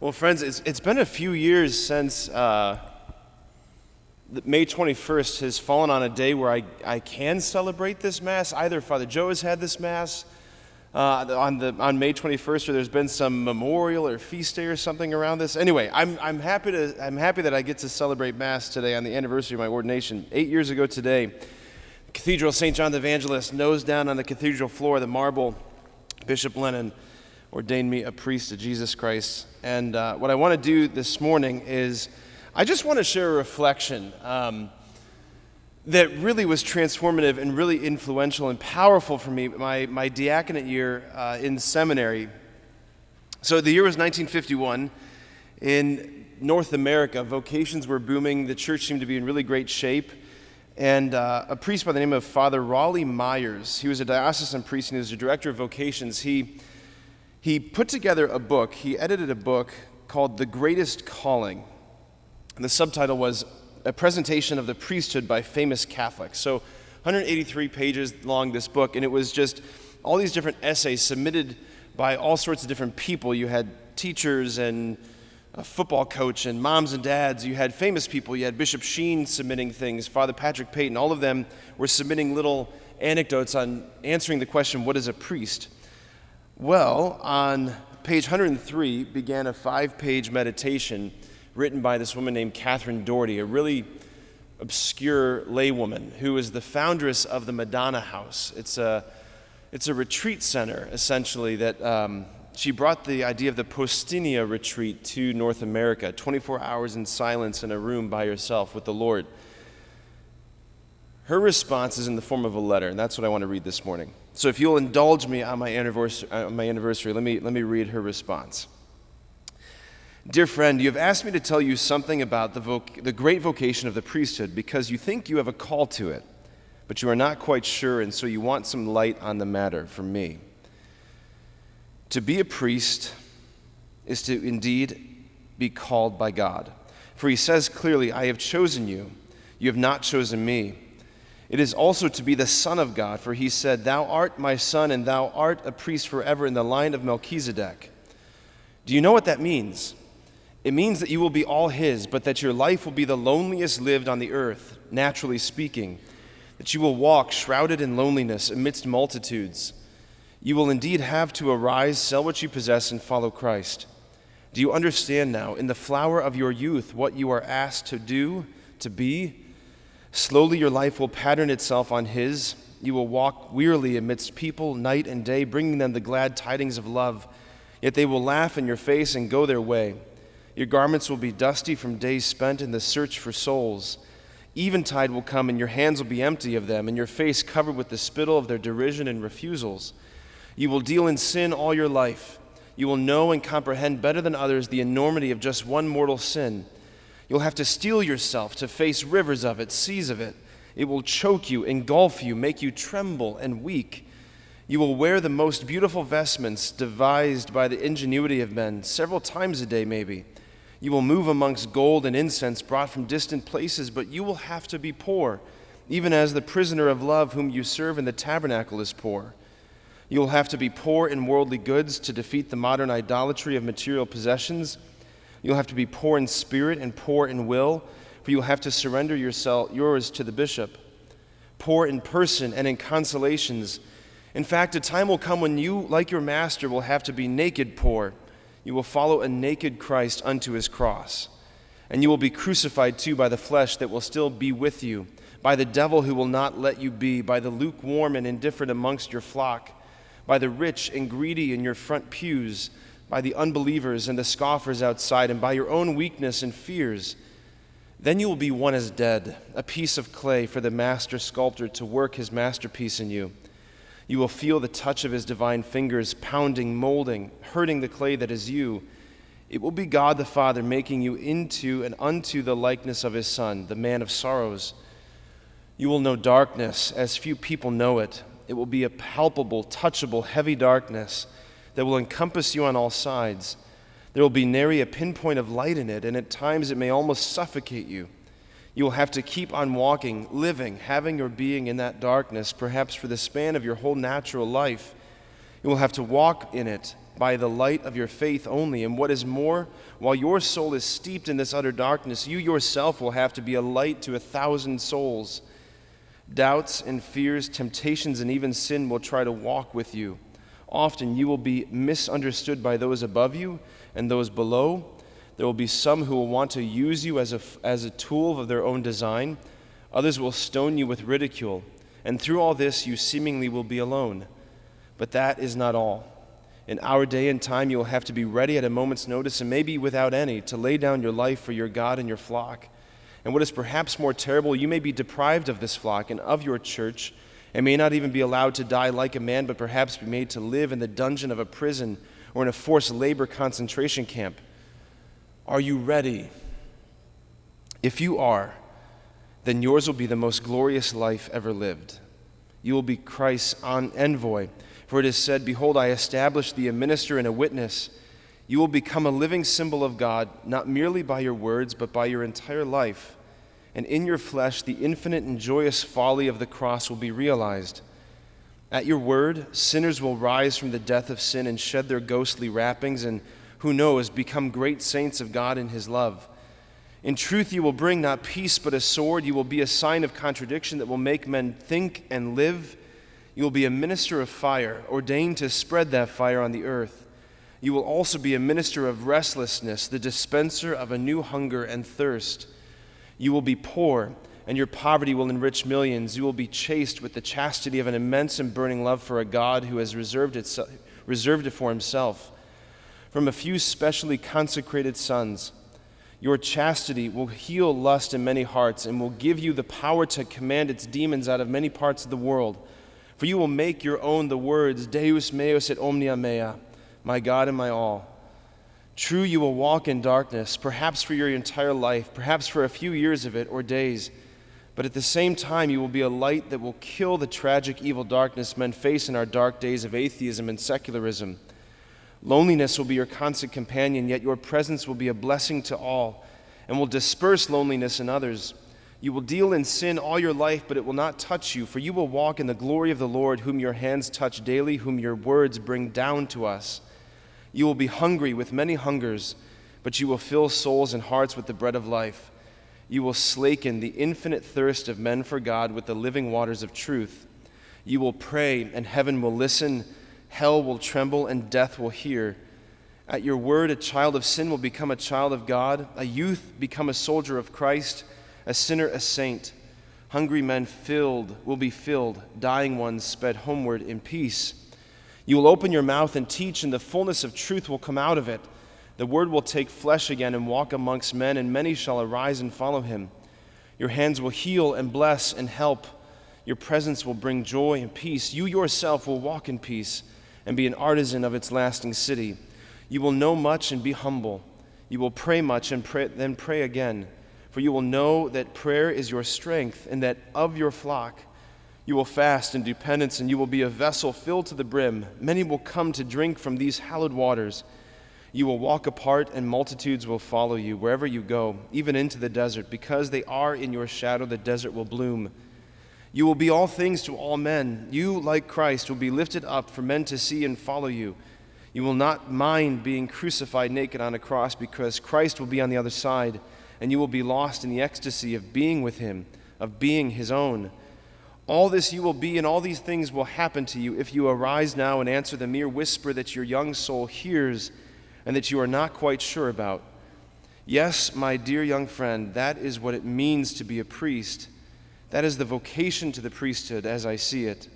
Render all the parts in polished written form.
Well, friends, it's been a few years since May 21st has fallen on a day where I can celebrate this Mass. Either Father Joe has had this Mass on May 21st, or there's been some memorial or feast day or something around this. Anyway, I'm happy that I get to celebrate Mass today on the anniversary of my ordination. 8 years ago today, Cathedral St. John the Evangelist, nose down on the cathedral floor, the marble, Bishop Lennon ordained me a priest of Jesus Christ. And what I want to do this morning is I just want to share a reflection that really was transformative and really influential and powerful for me, my diaconate year in seminary. So the year was 1951. In North America, vocations were booming. The church seemed to be in really great shape. And a priest by the name of Father Raleigh Myers, he was a diocesan priest and he was the director of vocations. He put together a book, he edited a book called The Greatest Calling. And the subtitle was A Presentation of the Priesthood by Famous Catholics. So 183 pages long, this book, and it was just all these different essays submitted by all sorts of different people. You had teachers and a football coach and moms and dads. You had famous people. You had Bishop Sheen submitting things, Father Patrick Peyton. All of them were submitting little anecdotes on answering the question, what is a priest? Well, on page 103 began a 5-page meditation written by this woman named Catherine Doherty, a really obscure laywoman who is the foundress of the Madonna House. It's a retreat center, essentially, that she brought the idea of the Postinia retreat to North America, 24 hours in silence in a room by yourself with the Lord. Her response is in the form of a letter, and that's what I want to read this morning. So if you'll indulge me on my anniversary, let me read her response. Dear friend, you have asked me to tell you something about the great vocation of the priesthood because you think you have a call to it, but you are not quite sure, and so you want some light on the matter from me. To be a priest is to indeed be called by God. For he says clearly, I have chosen you, you have not chosen me. It is also to be the Son of God, for he said, Thou art my son, and thou art a priest forever in the line of Melchizedek. Do you know what that means? It means that you will be all his, but that your life will be the loneliest lived on the earth, naturally speaking, that you will walk shrouded in loneliness amidst multitudes. You will indeed have to arise, sell what you possess, and follow Christ. Do you understand now, in the flower of your youth, what you are asked to do, to be? Slowly your life will pattern itself on his. You will walk wearily amidst people night and day, bringing them the glad tidings of love. Yet they will laugh in your face and go their way. Your garments will be dusty from days spent in the search for souls. Eventide will come and your hands will be empty of them, and your face covered with the spittle of their derision and refusals. You will deal in sin all your life. You will know and comprehend better than others the enormity of just one mortal sin. You'll have to steel yourself to face rivers of it, seas of it. It will choke you, engulf you, make you tremble and weak. You will wear the most beautiful vestments devised by the ingenuity of men, several times a day maybe. You will move amongst gold and incense brought from distant places, but you will have to be poor, even as the prisoner of love whom you serve in the tabernacle is poor. You will have to be poor in worldly goods to defeat the modern idolatry of material possessions. You'll have to be poor in spirit and poor in will, for you'll have to surrender yours to the bishop. Poor in person and in consolations. In fact, a time will come when you, like your master, will have to be naked poor. You will follow a naked Christ unto his cross. And you will be crucified too by the flesh that will still be with you, by the devil who will not let you be, by the lukewarm and indifferent amongst your flock, by the rich and greedy in your front pews, by the unbelievers and the scoffers outside, and by your own weakness and fears. Then you will be one as dead, a piece of clay for the master sculptor to work his masterpiece in you. You will feel the touch of his divine fingers pounding, molding, hurting the clay that is you. It will be God the Father making you into and unto the likeness of his Son, the man of sorrows. You will know darkness as few people know it. It will be a palpable, touchable, heavy darkness that will encompass you on all sides. There will be nary a pinpoint of light in it, and at times it may almost suffocate you. You will have to keep on walking, living, having your being in that darkness, perhaps for the span of your whole natural life. You will have to walk in it, by the light of your faith only. And what is more, while your soul is steeped in this utter darkness, you yourself will have to be a light to 1,000 souls. Doubts and fears, temptations, and even sin will try to walk with you. Often you will be misunderstood by those above you and those below. There will be some who will want to use you as a tool of their own design. Others will stone you with ridicule. And through all this, you seemingly will be alone. But that is not all. In our day and time, you will have to be ready at a moment's notice, and maybe without any, to lay down your life for your God and your flock. And what is perhaps more terrible, you may be deprived of this flock and of your church, and may not even be allowed to die like a man, but perhaps be made to live in the dungeon of a prison or in a forced labor concentration camp. Are you ready? If you are, then yours will be the most glorious life ever lived. You will be Christ's envoy. For it is said, "Behold, I establish thee a minister and a witness." You will become a living symbol of God, not merely by your words, but by your entire life. And in your flesh, the infinite and joyous folly of the cross will be realized. At your word, sinners will rise from the death of sin and shed their ghostly wrappings, and who knows, become great saints of God in his love. In truth, you will bring not peace, but a sword. You will be a sign of contradiction that will make men think and live. You will be a minister of fire, ordained to spread that fire on the earth. You will also be a minister of restlessness, the dispenser of a new hunger and thirst. You will be poor, and your poverty will enrich millions. You will be chaste with the chastity of an immense and burning love for a God who has reserved it for himself. From a few specially consecrated sons, your chastity will heal lust in many hearts and will give you the power to command its demons out of many parts of the world. For you will make your own the words, Deus meus et omnia mea, my God and my all. True, you will walk in darkness, perhaps for your entire life, perhaps for a few years of it or days. But at the same time, you will be a light that will kill the tragic evil darkness men face in our dark days of atheism and secularism. Loneliness will be your constant companion, yet your presence will be a blessing to all and will disperse loneliness in others. You will deal in sin all your life, but it will not touch you, for you will walk in the glory of the Lord, whom your hands touch daily, whom your words bring down to us. You will be hungry with many hungers, but you will fill souls and hearts with the bread of life. You will slaken the infinite thirst of men for God with the living waters of truth. You will pray, and heaven will listen, hell will tremble, and death will hear. At your word, a child of sin will become a child of God, a youth become a soldier of Christ, a sinner a saint. Hungry men will be filled, dying ones sped homeward in peace. You will open your mouth and teach, and the fullness of truth will come out of it. The word will take flesh again and walk amongst men, and many shall arise and follow him. Your hands will heal and bless and help. Your presence will bring joy and peace. You yourself will walk in peace and be an artisan of its lasting city. You will know much and be humble. You will pray much and then pray again. For you will know that prayer is your strength, and that of your flock you will fast and do penance, and you will be a vessel filled to the brim. Many will come to drink from these hallowed waters. You will walk apart, and multitudes will follow you wherever you go, even into the desert. Because they are in your shadow, the desert will bloom. You will be all things to all men. You, like Christ, will be lifted up for men to see and follow you. You will not mind being crucified naked on a cross, because Christ will be on the other side, and you will be lost in the ecstasy of being with him, of being his own. All this you will be, and all these things will happen to you if you arise now and answer the mere whisper that your young soul hears and that you are not quite sure about. Yes, my dear young friend, that is what it means to be a priest. That is the vocation to the priesthood as I see it.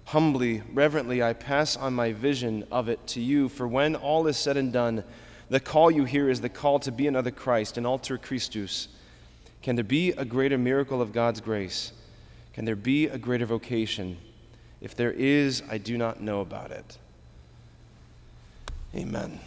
Humbly, reverently, I pass on my vision of it to you, for when all is said and done, the call you hear is the call to be another Christ, an alter Christus. Can there be a greater miracle of God's grace? Can there be a greater vocation? If there is, I do not know about it. Amen.